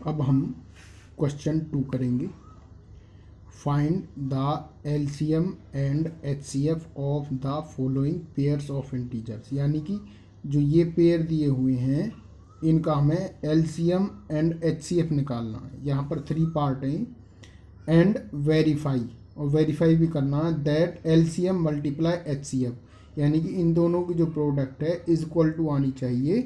अब हम क्वेश्चन 2 करेंगे। Find the LCM and HCF of the following pairs of integers. यानी कि जो ये पेयर दिए हुए हैं इनका हमें एलसीएम एंड एचसीएफ निकालना है। यहाँ पर 3 पार्ट हैं। एंड वेरीफाई, और वेरीफाई भी करना है दैट एलसीएम मल्टीप्लाई एचसीएफ, यानी कि इन दोनों की जो प्रोडक्ट है इज इक्वल टू आनी चाहिए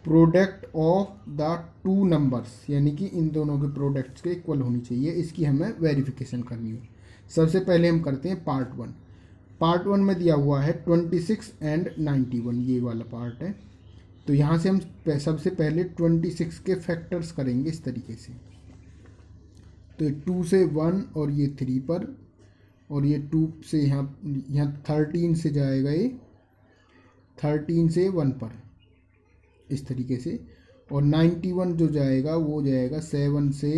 प्रोडक्ट ऑफ द 2 नंबर्स, यानी कि इन दोनों के प्रोडक्ट्स के इक्वल होनी चाहिए। इसकी हमें वेरिफिकेशन करनी है। सबसे पहले हम करते हैं पार्ट 1। पार्ट 1 में दिया हुआ है 26 एंड 91, ये वाला पार्ट है। तो यहाँ से हम सबसे पहले 26 के फैक्टर्स करेंगे इस तरीके से। तो 2 से 1 और ये 3 पर, और ये 2 से यहाँ 13 से जाएगा, ये 13 से 1 पर इस तरीके से। और 91 जो जाएगा वो जाएगा 7 से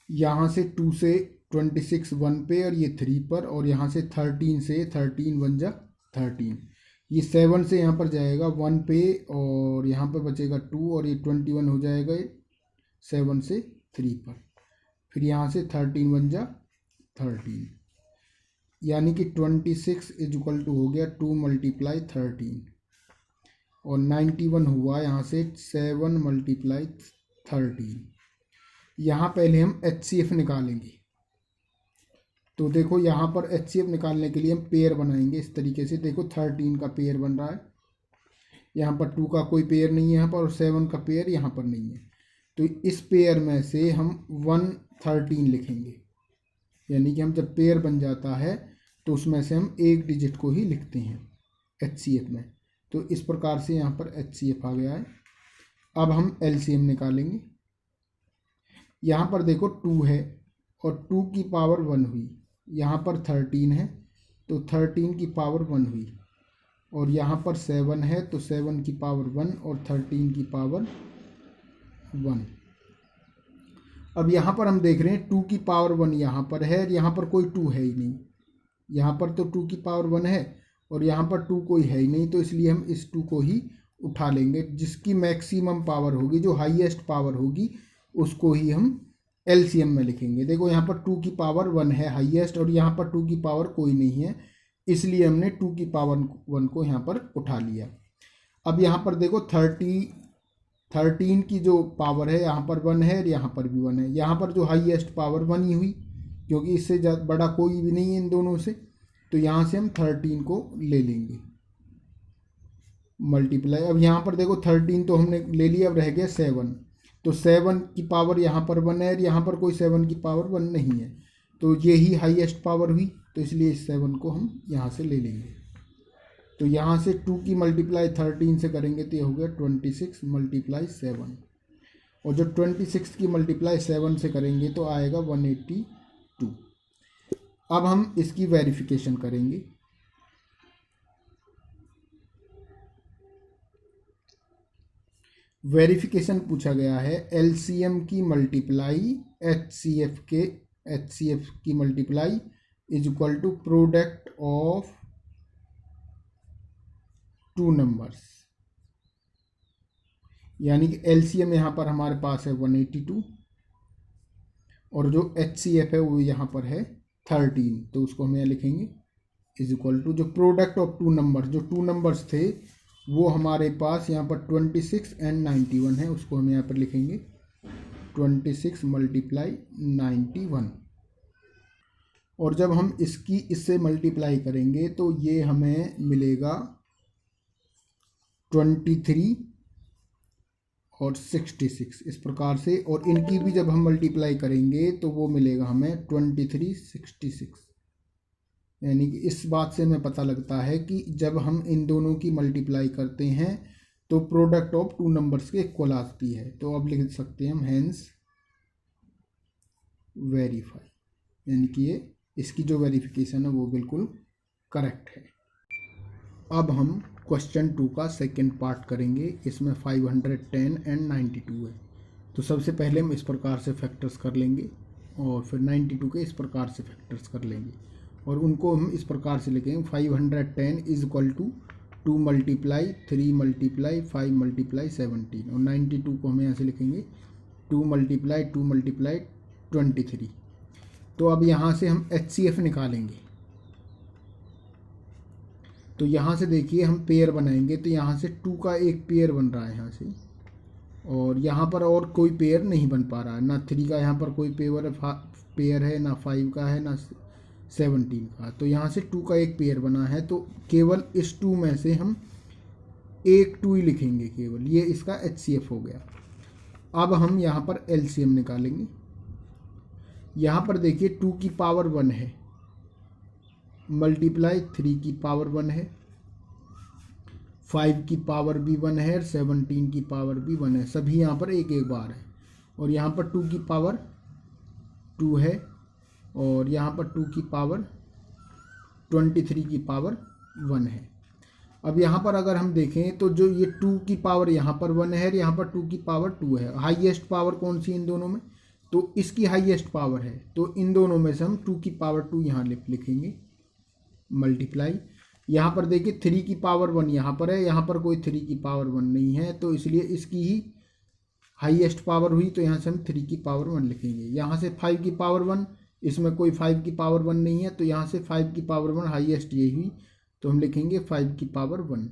यहाँ से 2 से 26 1 पे, और ये 3 पर, और यहाँ से 13 से 13 1 जा 13, ये 7 से यहाँ पर जाएगा 1 पे, और यहाँ पर बचेगा 2, और ये 21 हो जाएगा 7 से 3 पर। फिर यहाँ से 13 1 जा 13, यानी कि 26 इज इक्वल टू हो गया 2 मल्टीप्लाई 13, और 91 हुआ यहाँ से 7 मल्टीप्लाई 13। यहाँ पहले हम HCF निकालेंगे। तो देखो यहाँ पर HCF निकालने के लिए हम पेयर बनाएंगे इस तरीके से। देखो 13 का पेयर बन रहा है, यहाँ पर 2 का कोई पेयर नहीं है यहाँ पर, और 7 का पेयर यहाँ पर नहीं है। तो इस पेयर में से हम 113 लिखेंगे, यानी कि हम जब पेयर बन जाता है तो उसमें से हम एक डिजिट को ही लिखते हैं HCF में। तो इस प्रकार से यहाँ पर HCF आ गया है। अब हम LCM निकालेंगे। यहाँ पर देखो 2 है और 2 की पावर 1 हुई, यहाँ पर 13 है तो 13 की पावर 1 हुई, और यहाँ पर 7 है तो 7 की पावर 1 और 13 की पावर 1। अब यहाँ पर हम देख रहे हैं 2 की पावर 1 यहाँ पर है, और यहाँ पर कोई 2 है ही नहीं। यहाँ पर तो 2 की पावर 1 है और यहाँ पर 2 कोई है ही नहीं, तो इसलिए हम इस 2 को ही उठा लेंगे। जिसकी मैक्सिमम पावर होगी, जो हाईएस्ट पावर होगी, उसको ही हम LCM में लिखेंगे। देखो यहाँ पर 2 की पावर 1 है हाईएस्ट, और यहाँ पर 2 की पावर कोई नहीं है, इसलिए हमने 2 की पावर 1 को यहाँ पर उठा लिया। अब यहाँ पर देखो 13 की जो पावर है यहाँ पर 1 है, और यहाँ पर भी 1 है। यहाँ पर जो हाईएस्ट पावर 1 ही हुई, क्योंकि इससे बड़ा कोई भी नहीं है इन दोनों से। तो यहाँ से हम 13 को ले लेंगे मल्टीप्लाई। अब यहाँ पर देखो 13 तो हमने ले लिया, अब रह गया 7। तो 7 की पावर यहाँ पर 1 है, और यहाँ पर कोई 7 की पावर 1 नहीं है, तो ये ही हाईएस्ट पावर हुई, तो इसलिए इस 7 को हम यहाँ से ले लेंगे। तो यहाँ से 2 की मल्टीप्लाई 13 से करेंगे तो ये हो गया 26 मल्टीप्लाई 7, और जो 26 की मल्टीप्लाई 7 से करेंगे तो आएगा 182। अब हम इसकी वेरिफिकेशन करेंगे। वेरिफिकेशन पूछा गया है LCM की मल्टीप्लाई HCF की multiply is equal to product of 2 numbers, यानी कि LCM यहाँ पर हमारे पास है 182, और जो HCF है वो यहाँ पर है 13, तो उसको हम यहाँ लिखेंगे इज इक्वल टू जो प्रोडक्ट ऑफ 2 नंबर्स, जो 2 नंबर्स थे वो हमारे पास यहाँ पर 26 एंड 91 है, उसको हम यहाँ पर लिखेंगे 26 मल्टीप्लाई 91। और जब हम इससे मल्टीप्लाई करेंगे तो ये हमें मिलेगा 23 और 66 इस प्रकार से, और इनकी भी जब हम मल्टीप्लाई करेंगे तो वो मिलेगा हमें 23 66। यानी कि इस बात से हमें पता लगता है कि जब हम इन दोनों की मल्टीप्लाई करते हैं तो प्रोडक्ट ऑफ 2 नंबर्स के इक्वल आती है। तो अब लिख सकते हैं हम हैंस वेरीफाई, यानी कि ये इसकी जो वेरिफिकेशन है वो बिल्कुल करेक्ट है। अब हम क्वेश्चन 2 का सेकंड पार्ट करेंगे। इसमें 510 एंड 92 है। तो सबसे पहले हम इस प्रकार से फैक्टर्स कर लेंगे, और फिर 92 के इस प्रकार से फैक्टर्स कर लेंगे, और उनको हम इस प्रकार से लिखेंगे 510 is equal to 2 multiply 3 multiply 5 multiply 17 और 92 को हम यहाँ से लिखेंगे 2 मल्टीप्लाई 23। तो अब यहाँ से हम HCF निकालेंगे। तो यहाँ से देखिए हम पेयर बनाएंगे, तो यहाँ से 2 का एक पेयर बन रहा है यहाँ से, और यहाँ पर और कोई पेयर नहीं बन पा रहा है, ना 3 का यहाँ पर कोई पेयर है, ना 5 का है, ना 17 का। तो यहाँ से 2 का एक पेयर बना है, तो केवल इस 2 में से हम एक 2 ही लिखेंगे केवल, ये इसका HCF हो गया। अब हम यहाँ पर LCM निकालेंगे। यहाँ पर देखिए 2 की पावर 1 है, मल्टीप्लाई 3 की पावर 1 है, 5 की पावर भी 1 है, 17 की पावर भी 1 है, सभी यहाँ पर एक एक बार है। और यहाँ पर 2 की पावर 2 है, और यहाँ पर 2 की पावर 23 की पावर 1 है। अब यहाँ पर अगर हम देखें तो जो ये 2 की पावर यहाँ पर 1 है और यहाँ पर 2 की पावर 2 है, हाईएस्ट पावर कौन सी इन दोनों में, तो इसकी हाईएस्ट पावर है, तो इन दोनों में से हम 2 की पावर 2 यहाँ लिखेंगे, मल्टीप्लाई। यहाँ पर देखिए 3 की पावर 1 यहाँ पर है, यहाँ पर कोई 3 की पावर 1 नहीं है, तो इसलिए इसकी ही हाईएस्ट पावर हुई, तो यहाँ से हम 3 की पावर 1 लिखेंगे। यहाँ से 5 की पावर 1, इसमें कोई 5 की पावर 1 नहीं है, तो यहाँ से 5 की पावर 1 हाईएस्ट यही हुई, तो हम लिखेंगे 5 की पावर 1।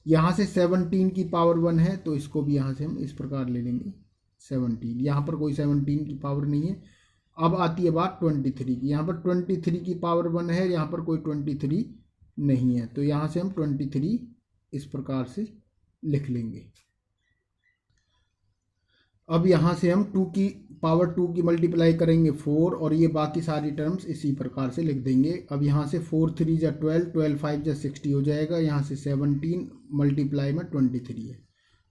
यहाँ से 17 की पावर 1 है, तो इसको भी यहाँ से हम इस प्रकार ले लेंगे 17, यहाँ पर कोई 17 की पावर नहीं है। अब आती है बात 23 की, यहाँ पर 23 की पावर 1 है, यहाँ पर कोई 23 नहीं है, तो यहाँ से हम 23 इस प्रकार से लिख लेंगे। अब यहाँ से हम 2 की पावर 2 की मल्टीप्लाई करेंगे 4, और ये बाकी सारी टर्म्स इसी प्रकार से लिख देंगे। अब यहाँ से 4 3 जा 12, 12 5 जा 60 हो जाएगा। यहाँ से 17 मल्टीप्लाई में 23 है।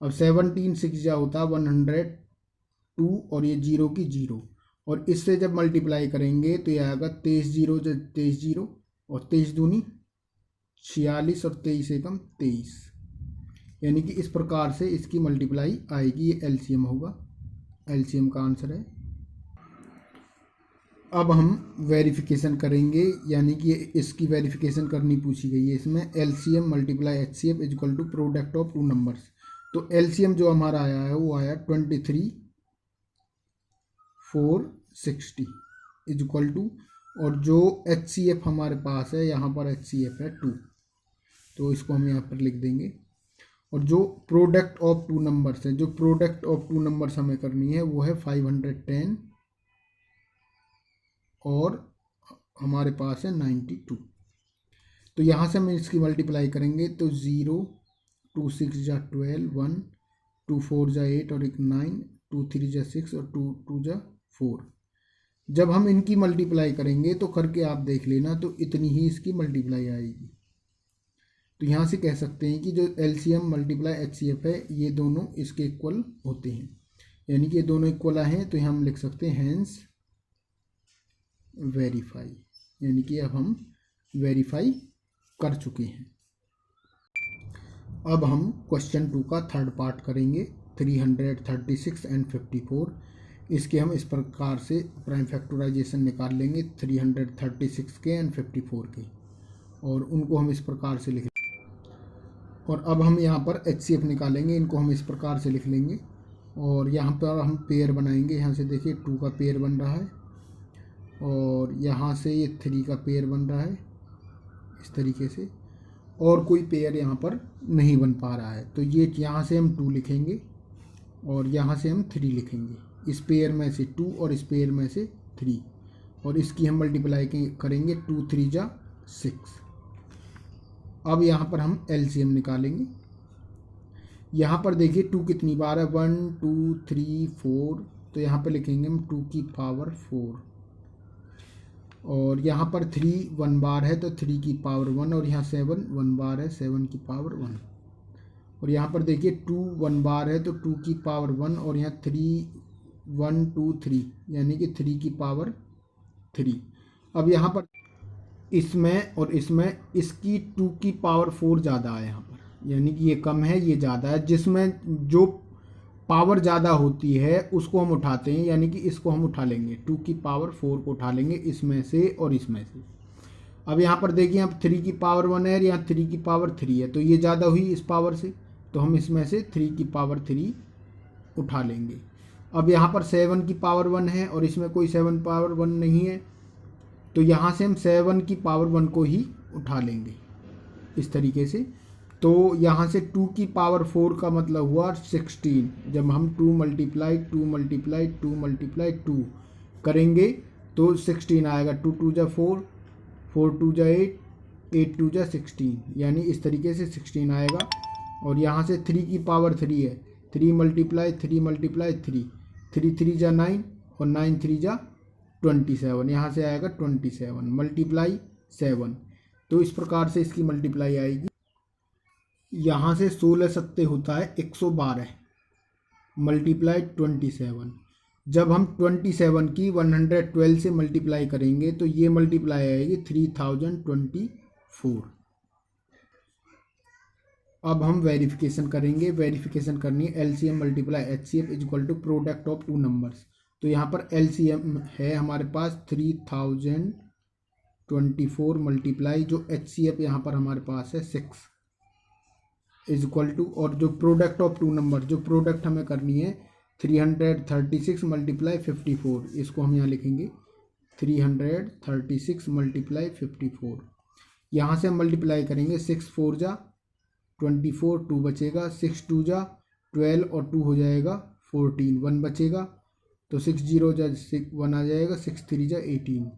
अब 17 6 जा होता 102, और ये 0 की 0, और इससे जब मल्टीप्लाई करेंगे तो ये आएगा 23 0 जा 23 0, और 23 दूनी 46, और 23 एकम 23, यानी कि इस प्रकार से इसकी मल्टीप्लाई आएगी। ये LCM होगा, LCM का आंसर है। अब हम वेरिफिकेशन करेंगे, यानी कि इसकी वेरिफिकेशन करनी पूछी गई है इसमें। LCM multiply HCF is equal to product of 2 numbers. तो LCM जो हमारा आया है वो आया 23 460 इज इक्वल टू, और जो HCF हमारे पास है यहाँ पर HCF है 2, तो इसको हम यहाँ पर लिख देंगे। और जो प्रोडक्ट ऑफ 2 नंबर्स है, जो प्रोडक्ट ऑफ 2 नंबर्स हमें करनी है वो है 510, और हमारे पास है 92। तो यहाँ से हम इसकी मल्टीप्लाई करेंगे तो 0 2 6 जा 12, 1 2 4 जा 8, और एक 9 2 3 जा 6, और 2 2 जा 4। जब हम इनकी मल्टीप्लाई करेंगे तो करके आप देख लेना, तो इतनी ही इसकी मल्टीप्लाई आएगी। तो यहाँ से कह सकते हैं कि जो LCM मल्टीप्लाई HCF है ये दोनों इसके इक्वल होते हैं, यानी कि ये दोनों इक्वल हैं। तो यहाँ हम लिख सकते हैं हैंस वेरीफाई, यानी कि अब हम वेरीफाई कर चुके हैं। अब हम क्वेश्चन 2 का थर्ड पार्ट करेंगे, 336 एंड 54। इसके हम इस प्रकार से प्राइम फैक्टराइजेशन निकाल लेंगे 336 के एंड 54 के, और उनको हम इस प्रकार से लिख। और अब हम यहाँ पर HCF निकालेंगे, इनको हम इस प्रकार से लिख लेंगे, और यहाँ पर हम पेयर बनाएंगे। यहाँ से देखिए 2 का पेयर बन रहा है, और यहाँ से ये 3 का पेयर बन रहा है इस तरीके से, और कोई पेयर यहाँ पर नहीं बन पा रहा है। तो ये यहाँ से हम 2 लिखेंगे, और यहाँ से हम 3 लिखेंगे, इस पेयर में से 2 और इस पेयर में से 3, और इसकी हम मल्टीप्लाई करेंगे 2 3 जा 6। अब यहाँ पर हम LCM निकालेंगे। यहाँ पर देखिए 2 कितनी बार है, 1 2 3 4, तो यहाँ पर लिखेंगे हम 2 की पावर 4, और यहाँ पर 3 1 बार है तो 3 की पावर 1, और यहाँ 7 1 बार है 7 की पावर 1, और यहाँ पर देखिए 2 1 बार है तो 2 की पावर 1, और यहाँ 3 1 2 3, यानी कि 3 की पावर 3। अब यहाँ पर इसमें और इसमें इसकी 2 की पावर 4 ज़्यादा है यहाँ पर, यानी कि ये कम है ये ज़्यादा है। जिसमें जो पावर ज़्यादा होती है उसको हम उठाते हैं, यानी कि इसको हम उठा लेंगे, 2 की पावर 4 को उठा लेंगे इसमें से और इसमें से। अब यहाँ पर देखिए, अब 3 की पावर 1 है, यहाँ 3 की पावर 3 है, तो ये ज़्यादा हुई इस पावर से, तो हम इसमें से 3 की पावर 3 उठा लेंगे। अब यहाँ पर 7 की पावर 1 है और इसमें कोई 7 पावर 1 नहीं है, तो यहाँ से हम 7 की पावर 1 को ही उठा लेंगे इस तरीके से। तो यहाँ से 2 की पावर 4 का मतलब हुआ 16। जब हम 2 मल्टीप्लाई 2 मल्टीप्लाई 2 मल्टीप्लाई 2 करेंगे तो 16 आएगा। 2 2 जा 4, 4 2 जा 8, 8 2 जा 16, यानी इस तरीके से 16 आएगा। और यहाँ से 3 की पावर 3 है, 3 मल्टीप्लाई 3 मल्टीप्लाई 3, 3 3 जा 9 और 9 3 जा 27, यहाँ से आएगा 27 मल्टीप्लाई 7। तो इस प्रकार से इसकी मल्टीप्लाई आएगी। यहाँ से 16 सत्ते होता है 112 मल्टीप्लाई 27। जब हम 27 की 112 से मल्टीप्लाई करेंगे तो ये मल्टीप्लाई आएगी 3024। अब हम वेरिफिकेशन करेंगे। वेरिफिकेशन करनी है LCM multiply HCF is equal to product of two numbers. तो यहाँ पर एलसीएम है हमारे पास 3024 मल्टीप्लाई जो एचसीएफ यहाँ पर हमारे पास है 6 इज इक्वल टू, और जो प्रोडक्ट ऑफ टू नंबर, जो प्रोडक्ट हमें करनी है 336 मल्टीप्लाई 54, इसको हम यहाँ लिखेंगे 336 मल्टीप्लाई 54। यहाँ से हम मल्टीप्लाई करेंगे 6 4 जा 24, 2 बचेगा, 6 2 जा 12 और 2 हो जाएगा 14, 1 बचेगा, तो 6 0 जा 1 आ जाएगा, 6 3 जा 18।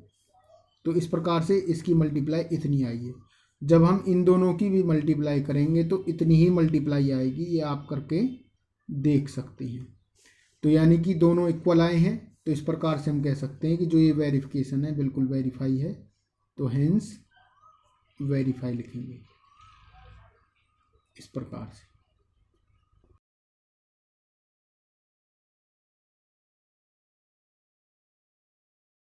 तो इस प्रकार से इसकी मल्टीप्लाई इतनी आई है। जब हम इन दोनों की भी मल्टीप्लाई करेंगे तो इतनी ही मल्टीप्लाई आएगी, ये आप करके देख सकते हैं। तो यानी कि दोनों इक्वल आए हैं, तो इस प्रकार से हम कह सकते हैं कि जो ये वेरिफिकेशन है बिल्कुल वेरीफाई है। तो हेंस वेरीफाई लिखेंगे इस प्रकार से।